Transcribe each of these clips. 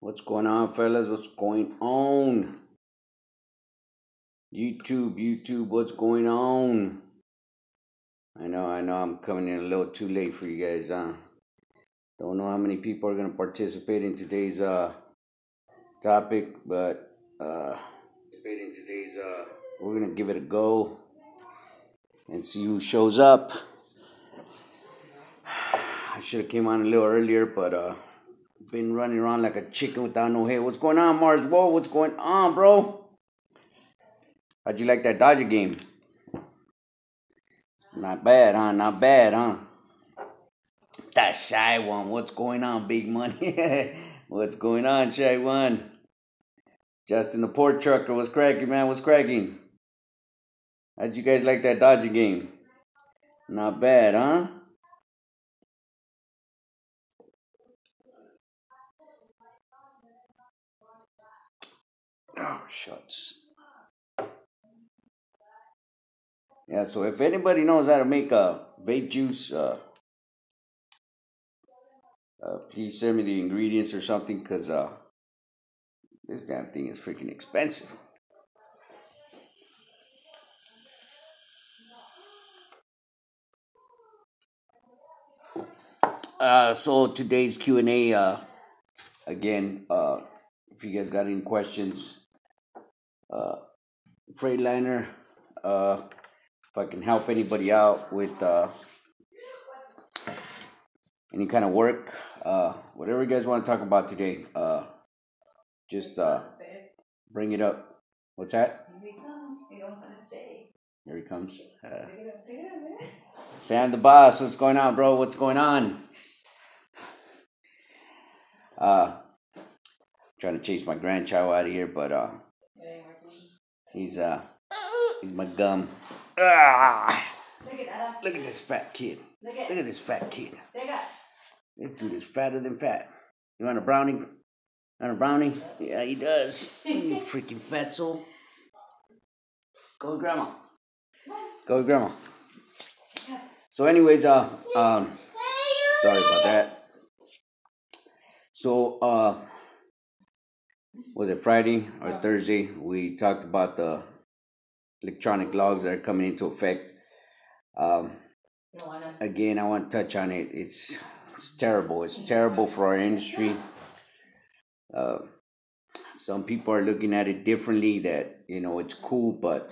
What's going on, fellas? What's going on? YouTube, what's going on? I know, I'm coming in a little too late for you guys, Don't know how many people are gonna participate in today's topic, but we're gonna give it a go and see who shows up. I should have came on a little earlier, but been running around like a chicken without no head. What's going on, Mars? Whoa, what's going on, bro? How'd you like that Dodger game? Not bad, huh? Not bad, huh? That Shy One. What's going on, big money? What's going on, Shy One? Justin the Port Trucker. What's cracking, man? What's cracking? How'd you guys like that Dodger game? Not bad, huh? Oh, shucks. Yeah, so if anybody knows how to make a vape juice, please send me the ingredients or something, because this damn thing is freaking expensive. So today's Q&A, again, if you guys got any questions, Freightliner, if I can help anybody out with any kind of work, whatever you guys want to talk about today, just bring it up. What's that? Here he comes. You don't want to say. Here he comes. Pick it up. Sam the boss, what's going on, bro? What's going on? Trying to chase my grandchild out of here, but he's my gum. Look at this fat kid. Look at this fat kid. This dude is fatter than fat. You want a brownie? Want a brownie? Yeah, he does. You freaking fatso. Go with grandma. Go with grandma. So anyways, sorry about that. So, was it Friday or Thursday? We talked about the electronic logs that are coming into effect. Again, I want to touch on it. It's terrible. It's terrible for our industry. Some people are looking at it differently, that, it's cool, but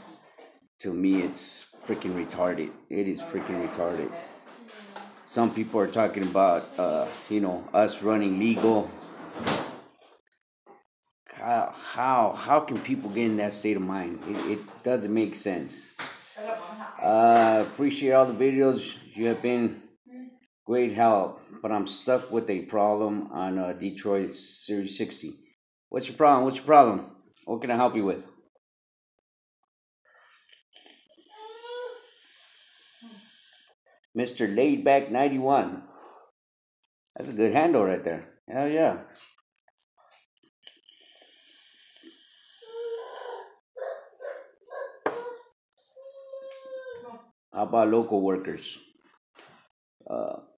to me, it's freaking retarded. It is freaking retarded. Some people are talking about, us running legal. How can people get in that state of mind? It doesn't make sense. Appreciate all the videos. You have been great help, but I'm stuck with a problem on Detroit Series 60. What's your problem? What can I help you with? Mr. Laidback 91. That's a good handle right there. Hell yeah. How about local workers?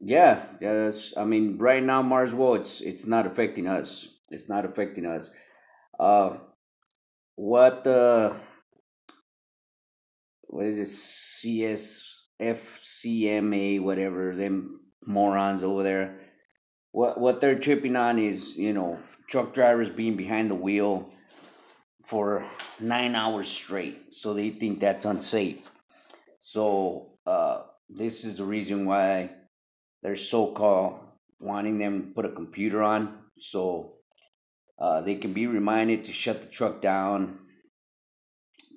Yes. I mean, right now, Marswell, it's not affecting us. It's not affecting us. What is it? CSFCMA, whatever, them morons over there. What they're tripping on is, truck drivers being behind the wheel for 9 hours straight. So they think that's unsafe. So this is the reason why they're so-called wanting them to put a computer on, so they can be reminded to shut the truck down.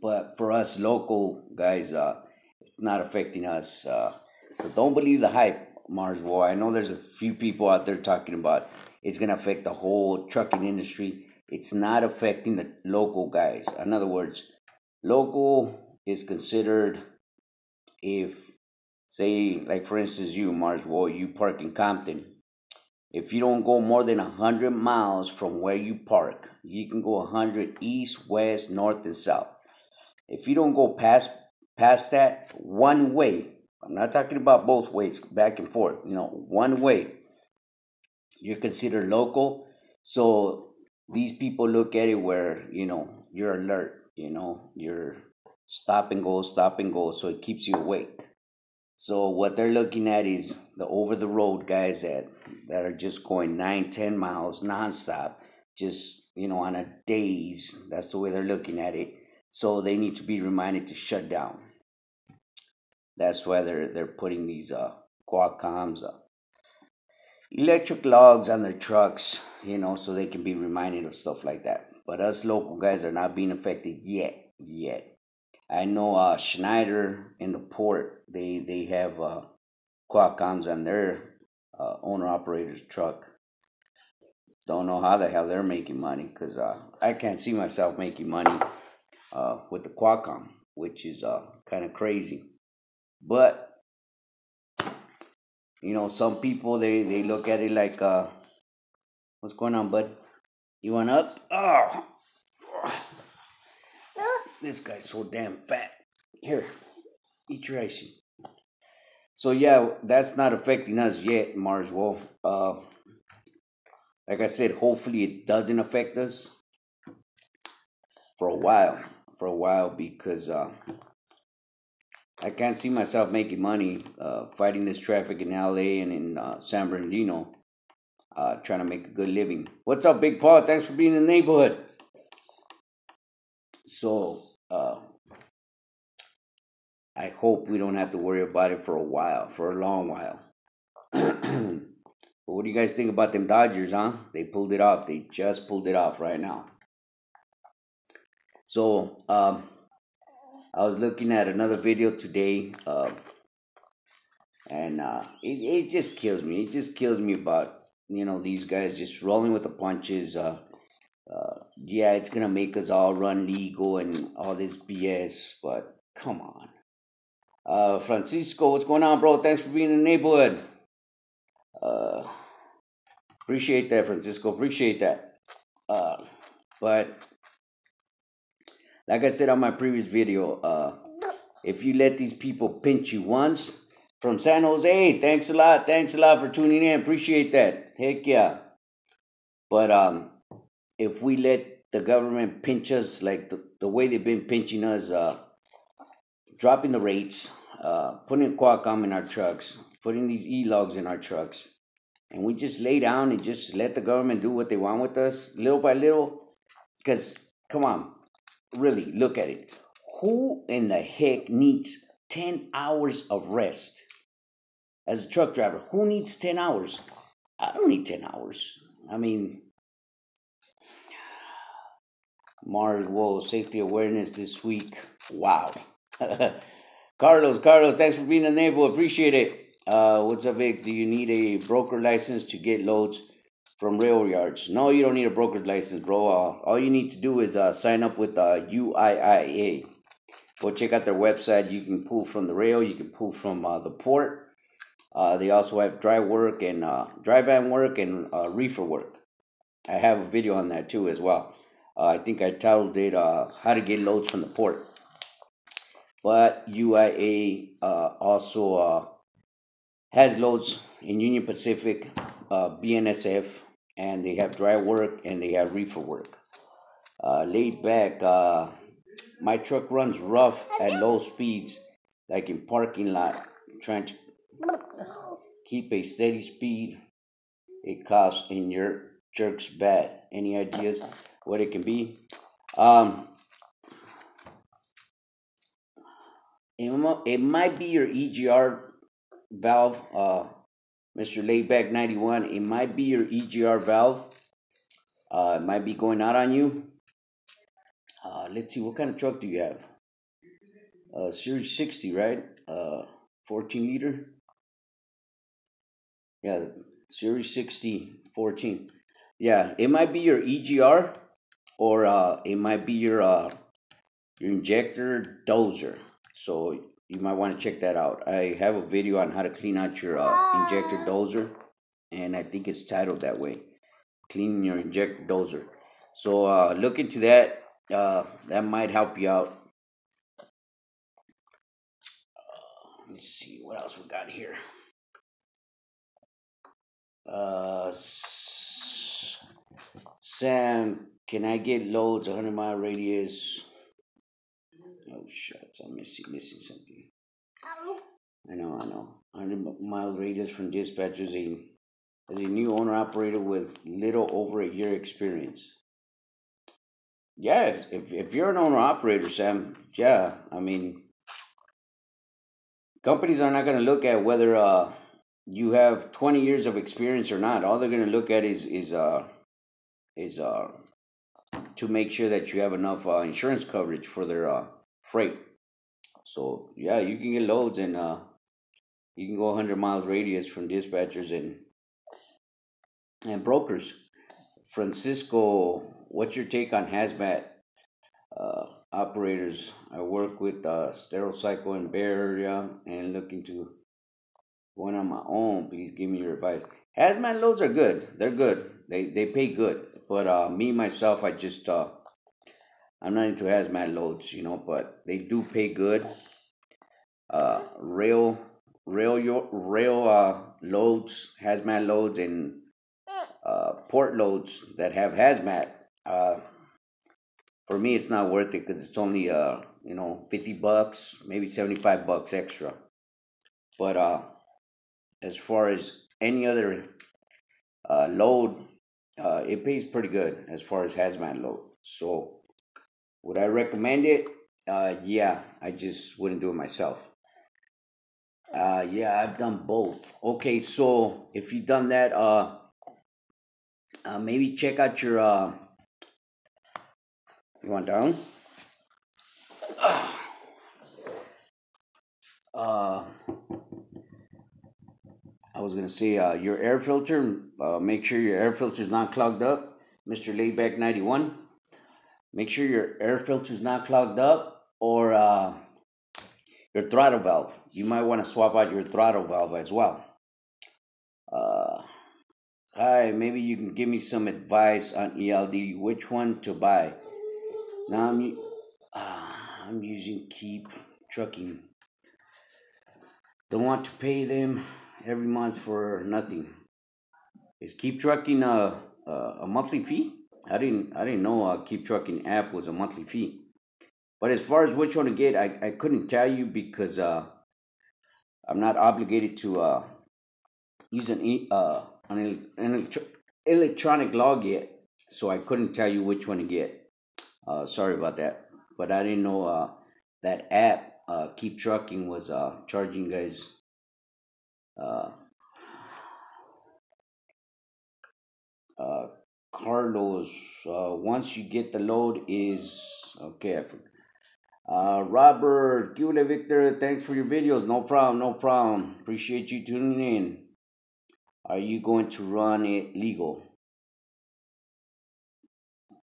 But for us local guys, it's not affecting us. So don't believe the hype, Marswell. I know there's a few people out there talking about it's going to affect the whole trucking industry. It's not affecting the local guys. In other words, local is considered, if, say, like for instance, you, Marswell, you park in Compton. If you don't go more than 100 miles from where you park, you can go 100 east, west, north, and south. If you don't go past that, one way, I'm not talking about both ways, back and forth, one way, you're considered local. So these people look at it where, you're alert, you're stop and go, so it keeps you awake. So what they're looking at is the over the road guys that are just going 9, 10 miles nonstop, just on a days. That's the way they're looking at it. So they need to be reminded to shut down. That's why they're putting these Qualcomms, electric logs on their trucks, so they can be reminded of stuff like that. But us local guys are not being affected yet. I know Schneider in the port, they have Qualcomms on their owner operator's truck. Don't know how the hell they're making money, because I can't see myself making money with the Qualcomm, which is kind of crazy. But some people they look at it like, what's going on, bud? You want up? Oh, this guy's so damn fat. Here, eat your icing. So yeah, that's not affecting us yet, Marswell. Like I said, hopefully it doesn't affect us for a while. Because I can't see myself making money fighting this traffic in LA and in San Bernardino, trying to make a good living. What's up, Big Paul? Thanks for being in the neighborhood. So I hope we don't have to worry about it for a long while. But what do you guys think about them Dodgers, huh? They pulled it off. They just pulled it off right now. So I was looking at another video today, and it just kills me. It just kills me about these guys just rolling with the punches. Yeah, it's gonna make us all run legal and all this BS, but come on. Francisco, what's going on, bro? Thanks for being in the neighborhood. Appreciate that, Francisco. Appreciate that. But like I said on my previous video, if you let these people pinch you once, from San Jose, thanks a lot. Thanks a lot for tuning in. Appreciate that. Heck yeah. But if we let the government pinch us like the way they've been pinching us, dropping the rates, putting Qualcomm in our trucks, putting these e-logs in our trucks, and we just lay down and just let the government do what they want with us little by little. Because, come on, really, look at it. Who in the heck needs 10 hours of rest? As a truck driver, who needs 10 hours? I don't need 10 hours. I mean, Mars, whoa, safety awareness this week. Wow. Carlos, thanks for being in the neighborhood. Appreciate it. What's up, Vic? Do you need a broker license to get loads from rail yards? No, you don't need a broker's license, bro. All you need to do is sign up with UIIA. Go check out their website. You can pull from the rail. You can pull from the port. They also have dry work and dry van work and reefer work. I have a video on that too as well. I think I titled it "How to Get Loads from the Port." But UIA also has loads in Union Pacific, BNSF, and they have dry work and they have reefer work. Laid back, my truck runs rough at low speeds, like in parking lot, trying to keep a steady speed. It coughs in your jerks bad. Any ideas what it can be? It might be your EGR valve, Mr. Layback 91. It might be your EGR valve. It might be going out on you. Let's see, what kind of truck do you have? Series 60, right? 14 liter. Yeah, Series 60, 14. Yeah, it might be your EGR, or it might be your injector dozer. So you might want to check that out. I have a video on how to clean out your injector dozer, and I think it's titled that way, cleaning your injector dozer. So look into that. That might help you out. Let's see what else we got here. Sam, can I get loads 100-mile radius? Oh shucks, I'm missing something. I know. 100-mile radius from dispatchers as a new owner operator with little over a year experience. Yeah, if you're an owner operator, Sam, yeah, I mean, companies are not going to look at whether you have 20 years of experience or not. All they're going to look at is to make sure that you have enough insurance coverage for their freight. So yeah, you can get loads and you can go 100 miles radius from dispatchers and brokers. Francisco, what's your take on hazmat operators? I work with Stericycle in Bay Area and looking to going on my own. Please give me your advice. Hazmat loads are good. They're good. They pay good. But me myself, I'm not into hazmat loads, but they do pay good. Rail loads, hazmat loads, and port loads that have hazmat. For me, it's not worth it because it's only $50, maybe $75 extra. But as far as any other load, it pays pretty good as far as hazmat load. So would I recommend it? Yeah, I just wouldn't do it myself. Yeah, I've done both. Okay, so if you've done that, maybe check out your. You want down? Uh, I was gonna say your air filter. Make sure your air filter is not clogged up, Mister Layback 91. Make sure your air filter is not clogged up, or your throttle valve. You might want to swap out your throttle valve as well. Uh, Hi, maybe you can give me some advice on ELD. Which one to buy? Now I'm using Keep Trucking. Don't want to pay them every month for nothing. Is Keep Trucking a monthly fee? I didn't know Keep Trucking app was a monthly fee. But as far as which one to get, I couldn't tell you because I'm not obligated to use an electronic log yet, so I couldn't tell you which one to get. Sorry about that, but I didn't know that app Keep Trucking was charging guys. Uh, uh, Carlos, once you get the load is okay. I forgot. Robert, Gule Victor, thanks for your videos. No problem, no problem. Appreciate you tuning in. Are you going to run it legal?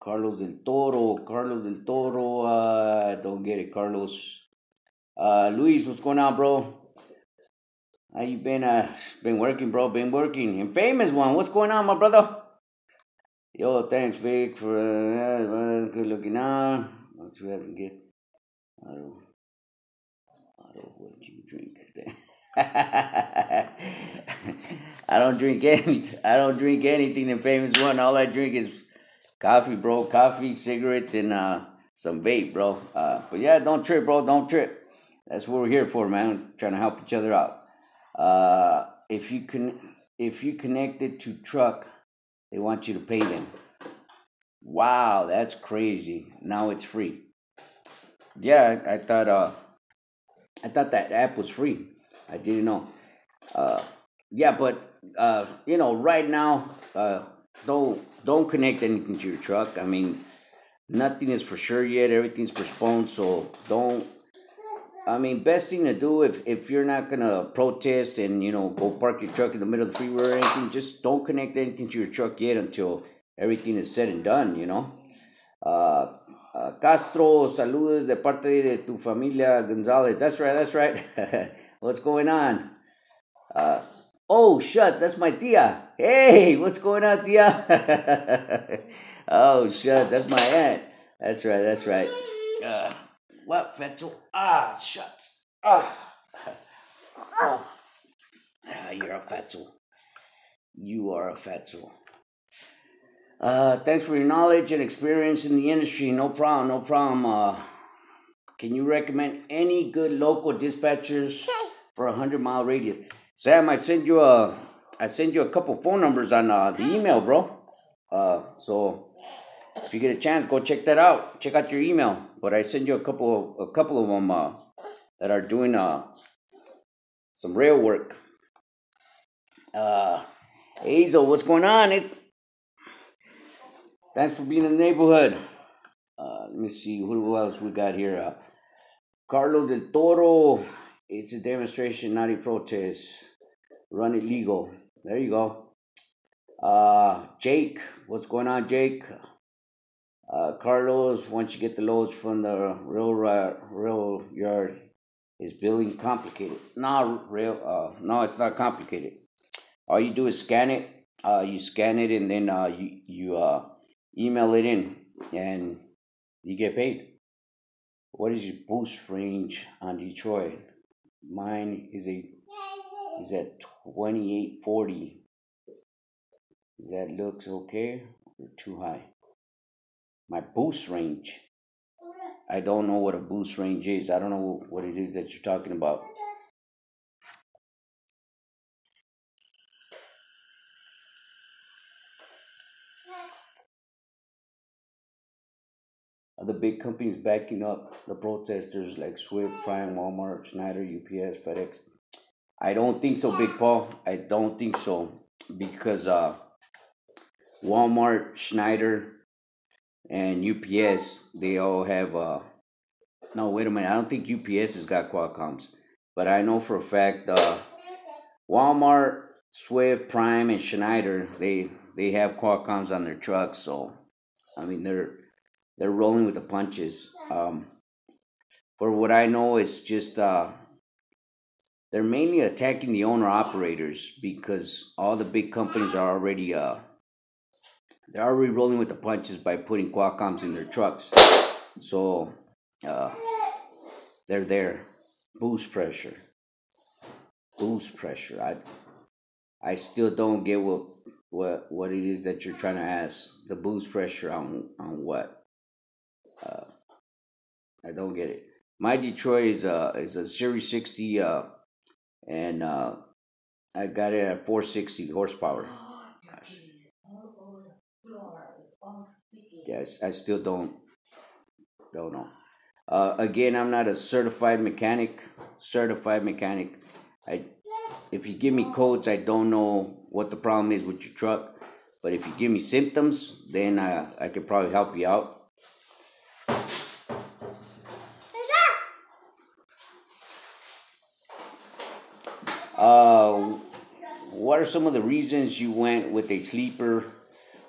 Carlos del Toro, don't get it, Carlos. Luis, what's going on, bro? How you been? Been working, bro. Been working. And famous one, what's going on, my brother? Yo, thanks, Vic, for good looking on. What you have to get? I don't what you drink. I don't drink anything. I don't drink anything in famous one. All I drink is coffee, bro. Coffee, cigarettes, and some vape, bro. But yeah, don't trip, bro. Don't trip. That's what we're here for, man. Trying to help each other out. If you connect it to truck, they want you to pay them. Wow, that's crazy. Now it's free. Yeah, I thought that app was free. I didn't know. Yeah, but right now, don't connect anything to your truck. I mean, nothing is for sure yet. Everything's postponed, so don't. I mean, best thing to do if you're not gonna protest and go park your truck in the middle of the freeway or anything, just don't connect anything to your truck yet until everything is said and done. Castro, saludos de parte de tu familia Gonzalez. That's right. That's right. What's going on? Oh, shucks, that's my tia. Hey, what's going on, tia? Oh, shucks, that's my aunt. That's right. That's right. What, Fetzel? Ah, shucks. You're a Fetzel. You are a Fetzel. Thanks for your knowledge and experience in the industry. No problem, no problem. Can you recommend any good local dispatchers for a 100-mile radius? Sam, I send you a couple phone numbers on the email, bro. So if you get a chance, go check that out. Check out your email. But I send you a couple of them that are doing some rail work. Hazel, what's going on? Thanks for being in the neighborhood. Let me see who else we got here. Carlos del Toro. It's a demonstration, not a protest. Run it legal. There you go. Jake, what's going on, Jake? Carlos, once you get the loads from the rail yard, is billing complicated? No, it's not complicated. All you do is scan it. You scan it and then you email it in, and you get paid. What is your boost range on Detroit? Mine is at 2840. Does that looks okay or too high? My boost range. I don't know what a boost range is. I don't know what it is that you're talking about. Are the big companies backing up the protesters like Swift, Prime, Walmart, Schneider, UPS, FedEx? I don't think so, Big Paul. I don't think so because Walmart, Schneider, and UPS, they all have. No, wait a minute. I don't think UPS has got Qualcomms, but I know for a fact Walmart, Swift, Prime, and Schneider, they have Qualcomms on their trucks. So, I mean, they're rolling with the punches. For what I know, it's just they're mainly attacking the owner operators because all the big companies are already they're already rolling with the punches by putting Qualcomms in their trucks. So uh, they're there. Boost pressure. Boost pressure. I still don't get what it is that you're trying to ask. The boost pressure on what? I don't get it. My Detroit is a Series 60 and I got it at 460 horsepower. Yes, I still don't know. Again, I'm not a certified mechanic. I If you give me codes, I don't know what the problem is with your truck. But if you give me symptoms, then I could probably help you out. What are some of the reasons you went with a sleeper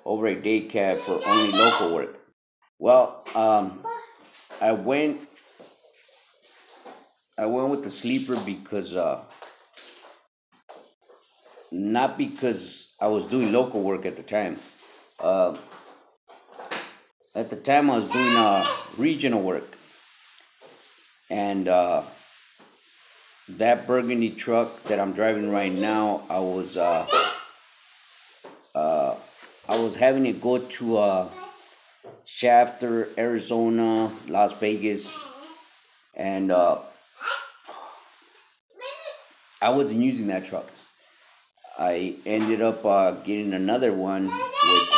over a day cab for only local work? Well, I went with the sleeper because not because I was doing local work at the time. Uh, at the time, I was doing regional work, and that burgundy truck that I'm driving right now, I was having it go to Shafter, Arizona, Las Vegas, and I wasn't using that truck. I ended up getting another one, which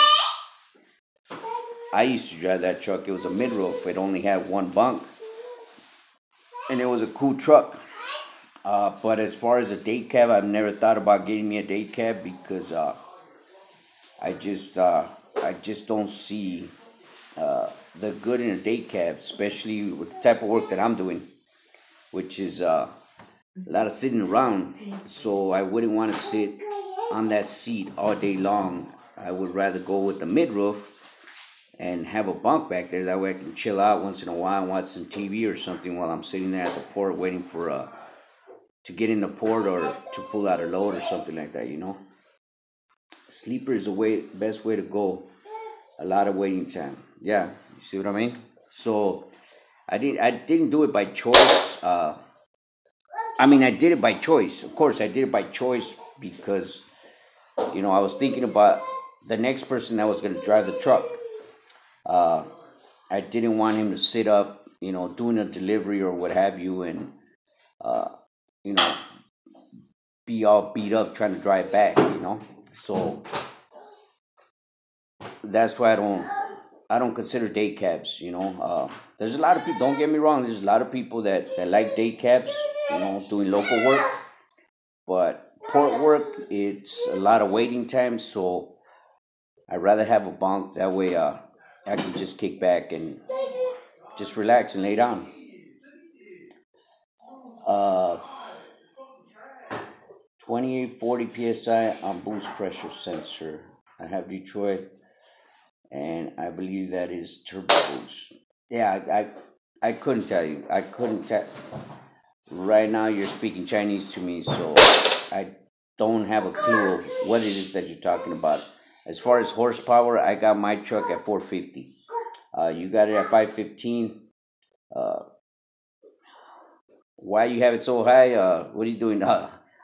I used to drive that truck. It was a mid-roof. It only had one bunk, and it was a cool truck. But as far as a date cab, I've never thought about getting me a date cab because I just don't see the good in a date cab, especially with the type of work that I'm doing, which is a lot of sitting around. So I wouldn't want to sit on that seat all day long. I would rather go with the mid-roof and have a bunk back there. That way I can chill out once in a while and watch some TV or something while I'm sitting there at the port waiting for to get in the port or to pull out a load or something like that, you know. Sleeper is the best way to go. A lot of waiting time. Yeah, you see what I mean? So I didn't do it by choice. I did it by choice. Of course, I did it by choice because I was thinking about the next person that was going to drive the truck, uh, I didn't want him to sit up, doing a delivery or what have you, and uh, you know, be all beat up trying to drive back. So that's why I don't consider day cabs. There's a lot of people. Don't get me wrong. There's a lot of people that like day cabs. Doing local work, but port work it's a lot of waiting time. So I'd rather have a bunk. That way, I can just kick back and just relax and lay down. Uh, 2840 psi on boost pressure sensor. I have Detroit, and I believe that is turbo boost. Yeah, I couldn't tell you. I couldn't tell. Right now, you're speaking Chinese to me, so I don't have a clue of what it is that you're talking about. As far as horsepower, I got my truck at 450. You got it at 515. Uh, why you have it so high? What are you doing?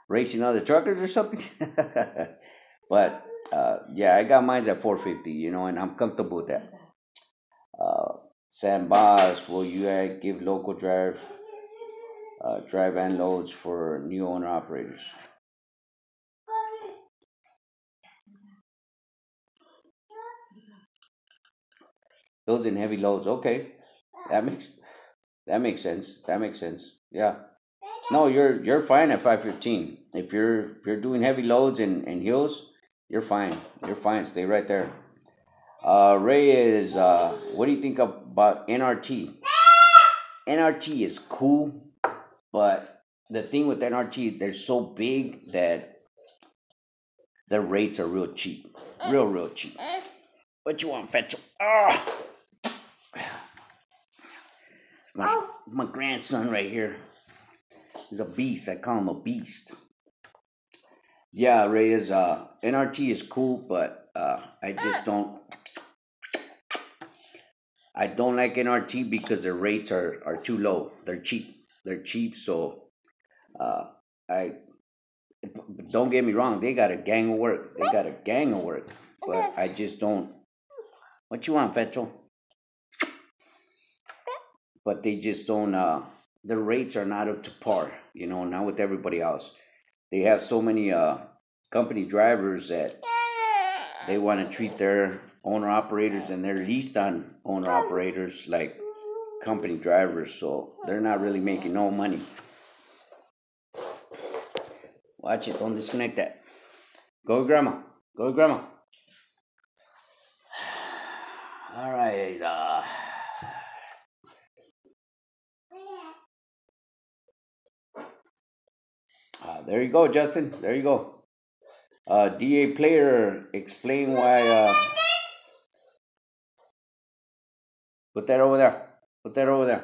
Racing other truckers or something? But yeah, I got mine at 450. And I'm comfortable with that. Sam Boss, will you give local drive and loads for new owner operators? Those in heavy loads. Okay, that makes sense. That makes sense. Yeah. No, you're fine at 515. If you're doing heavy loads and hills, you're fine. You're fine. Stay right there. Ray is what do you think about NRT? NRT is cool, but the thing with NRT, they're so big that the rates are real cheap. Real cheap. What you want, Fetchel? My grandson right here. He's a beast. I call him a beast. Yeah, Ray is NRT is cool, but I don't like NRT because their rates are too low. They're cheap. They're cheap, so uh, I don't get me wrong. They got a gang of work. They got a gang of work, but I just don't. What you want, Fetchel? But they just don't. The rates are not up to par. Not with everybody else. They have so many company drivers that they want to treat their owner operators and their leased on owner operators like company drivers, so they're not really making no money. Watch it, don't disconnect that. Go with grandma. Go with grandma. All right. There you go, Justin. There you go. DA player, explain why. Put that over there. Put that over there.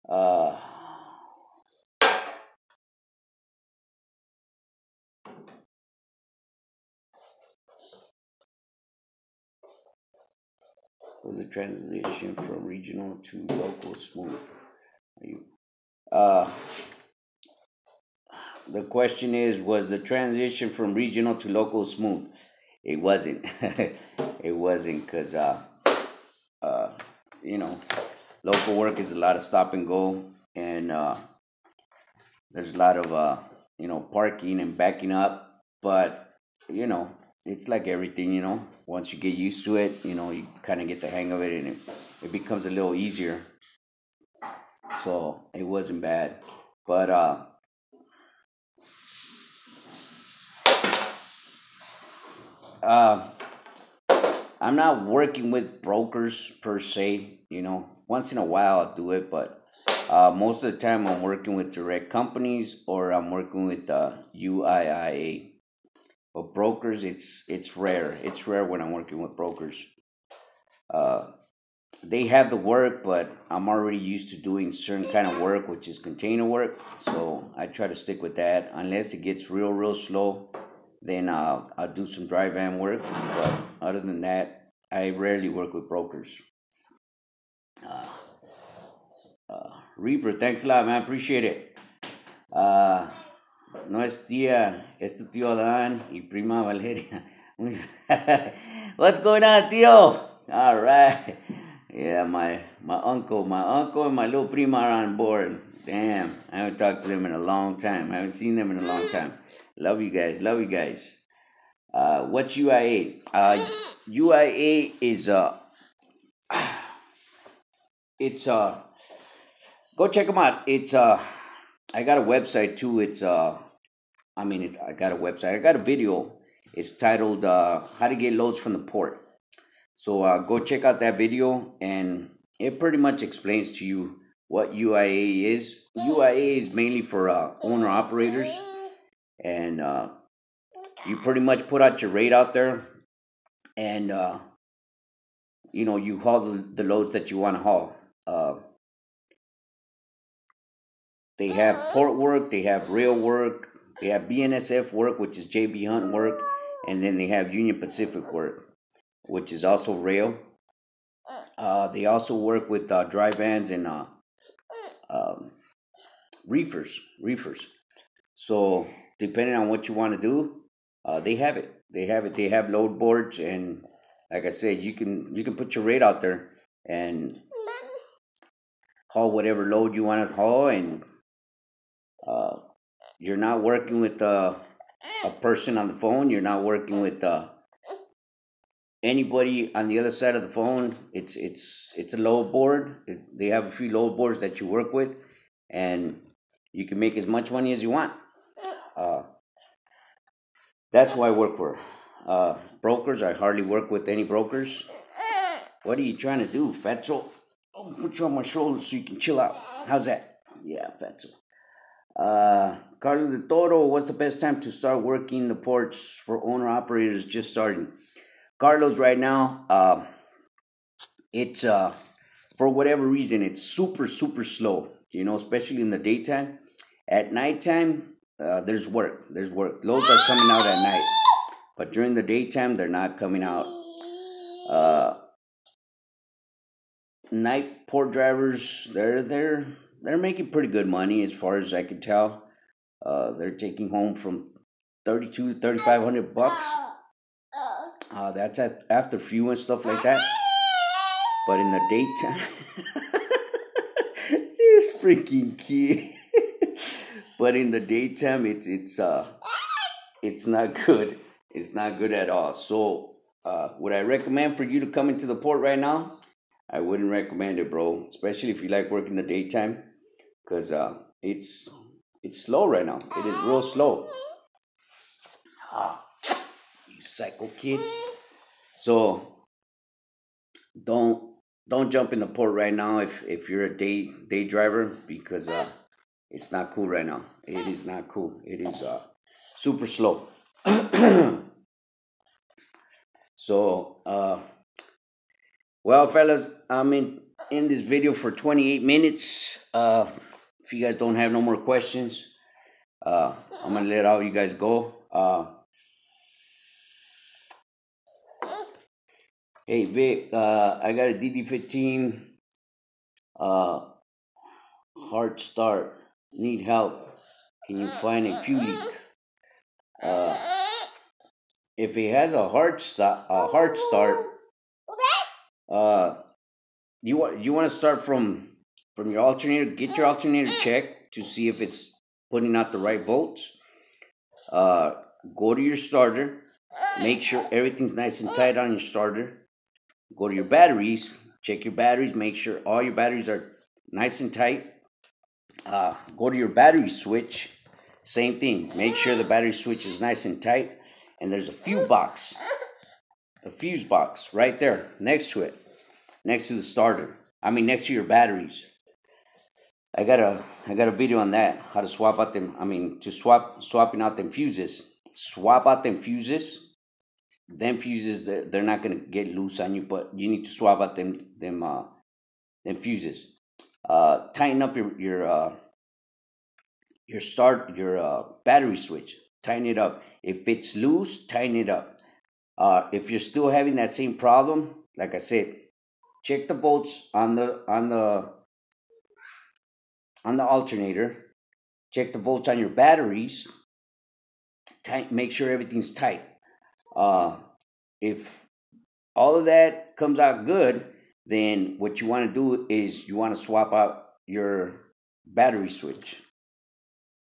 Uh, was the transition from regional to local smooth? Uh, the question is, was the transition from regional to local smooth? It wasn't. It wasn't because, uh, you know, local work is a lot of stop and go, and there's a lot of, parking and backing up. But, it's like everything, once you get used to it, you kind of get the hang of it, and it becomes a little easier. So it wasn't bad. But, I'm not working with brokers per se. Once in a while I'll do it, but most of the time I'm working with direct companies or I'm working with UIIA. But brokers, it's rare. It's rare when I'm working with brokers. Uh, they have the work, but I'm already used to doing certain kind of work, which is container work. So I try to stick with that. Unless it gets real slow, then I'll do some dry van work. But other than that, I rarely work with brokers. Uh, Reaper, thanks a lot, man. Appreciate it. Uh, no es tía, es tu tío Adán y prima Valeria. What's going on, tío? All right. Yeah, my uncle and my little prima are on board. Damn, I haven't talked to them in a long time. I haven't seen them in a long time. Love you guys. Love you guys. What's UIA? UIA is it's go check them out. It's I got a website too. I got a website. I got a video. It's titled "How to Get Loads from the Port." So go check out that video, and it pretty much explains to you what UIA is. UIA is mainly for owner operators, and you pretty much put out your rate out there, and you haul the loads that you want to haul. They have port work, they have rail work, they have BNSF work, which is JB Hunt work, and then they have Union Pacific work, which is also rail. They also work with dry vans and um, reefers. So depending on what you want to do, they have it. They have it. They have load boards, and like I said, you can put your rate out there and haul whatever load you want to haul, and uh, you're not working with a person on the phone. You're not working with anybody on the other side of the phone. It's a load board. They have a few load boards that you work with, and you can make as much money as you want. Uh, that's who I work for. Brokers. I hardly work with any brokers. What are you trying to do, Fetzel? Oh, put you on my shoulder so you can chill out. How's that? Yeah, Fetzel. Carlos de Toro, what's the best time to start working the ports for owner operators just starting? Carlos, right now, it's for whatever reason, it's super slow. Especially in the daytime. At nighttime, there's work. There's work. Loads are coming out at night, but during the daytime, they're not coming out. Uh, Night port drivers, they're making pretty good money as far as I can tell. They're taking home from 32 to 3,500 bucks. That's after fuel and stuff like that. But in the daytime, this freaking kid. But in the daytime, it's not good. It's not good at all. So, would I recommend for you to come into the port right now? I wouldn't recommend it, bro. Especially if you like working the daytime, because it's slow right now. It is real slow. Ah, you psycho kid. So don't jump in the port right now if you're a day driver, because it's not cool right now. It is not cool. It is super slow. So well, fellas, I'm in this video for 28 minutes. If you guys don't have no more questions, I'm gonna let all you guys go. Hey Vic, I got a DD15 hard start. Need help? Can you find a fuel leak? Uh, if it has a hard start, uh, you want to start from your alternator. Get your alternator checked to see if it's putting out the right volts. Go to your starter. Make sure everything's nice and tight on your starter. Go to your batteries. Check your batteries. Make sure all your batteries are nice and tight. Go to your battery switch. Same thing. Make sure the battery switch is nice and tight. And there's a fuse box right there next to it, next to the starter. Next to your batteries. I got a video on that. How to swap out them. Swapping out them fuses. Swap out them fuses. Them fuses, they're not gonna get loose on you, but you need to swap out them fuses. Tighten up your battery switch. Tighten it up. If it's loose, tighten it up. If you're still having that same problem, like I said, check the volts on the alternator. Check the volts on your batteries. tight, make sure everything's tight. If all of that comes out good, then what you want to do is you want to swap out your battery switch.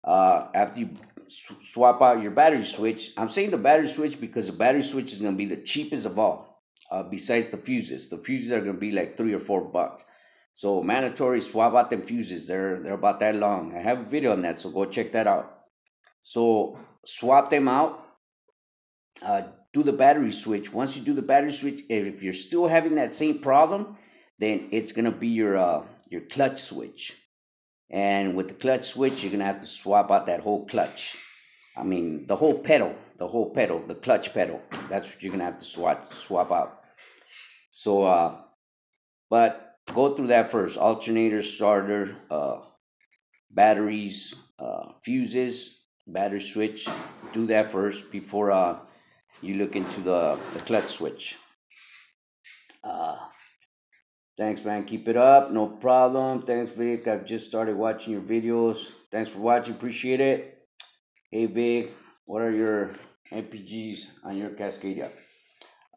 After you swap out your battery switch, I'm saying the battery switch because the battery switch is going to be the cheapest of all. Besides the fuses are going to be like $3 or $4. So mandatory, swap out them fuses. They're about that long. I have a video on that, so go check that out. So swap them out. Do the battery switch. Once you do the battery switch, if you're still having that same problem, then it's gonna be your clutch switch. And with the clutch switch, you're gonna have to swap out that whole clutch. I mean, the whole pedal, the clutch pedal. That's what you're gonna have to swap out. So, but go through that first: alternator, starter, batteries, fuses, battery switch. Do that first before you look into the clutch switch. Thanks, man. Keep it up. No problem. Thanks, Vic. I've just started watching your videos. Thanks for watching. Appreciate it. Hey, Vic. What are your MPGs on your Cascadia?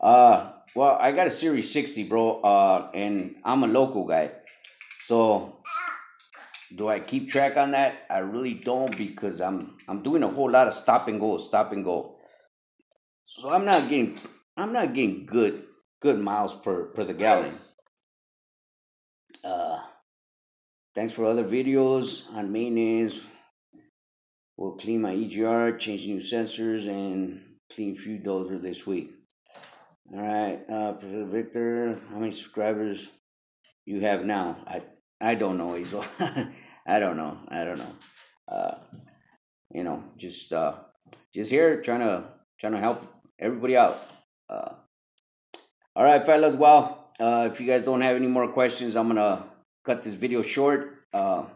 Well, I got a Series 60, bro. And I'm a local guy. So, do I keep track on that? I really don't, because I'm doing a whole lot of stop and go. So I'm not getting good miles per the gallon. Thanks for other videos on maintenance. We'll clean my EGR, change new sensors, and clean fuel doser this week. All right, Victor, how many subscribers you have now? I don't know, Hazel. I don't know. Just here trying to help everybody out. All right, fellas. Well, if you guys don't have any more questions, I'm gonna cut this video short. If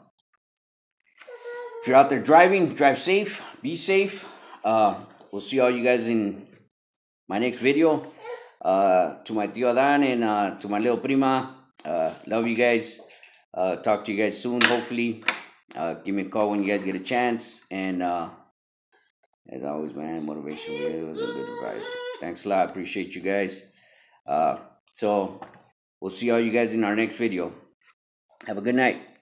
you're out there driving, drive safe, be safe. We'll see all you guys in my next video. To my tío Dan and to my little prima, love you guys. Talk to you guys soon, hopefully. Give me a call when you guys get a chance. And as always, man, motivational videos and good advice. Thanks a lot. Appreciate you guys. So we'll see all you guys in our next video. Have a good night.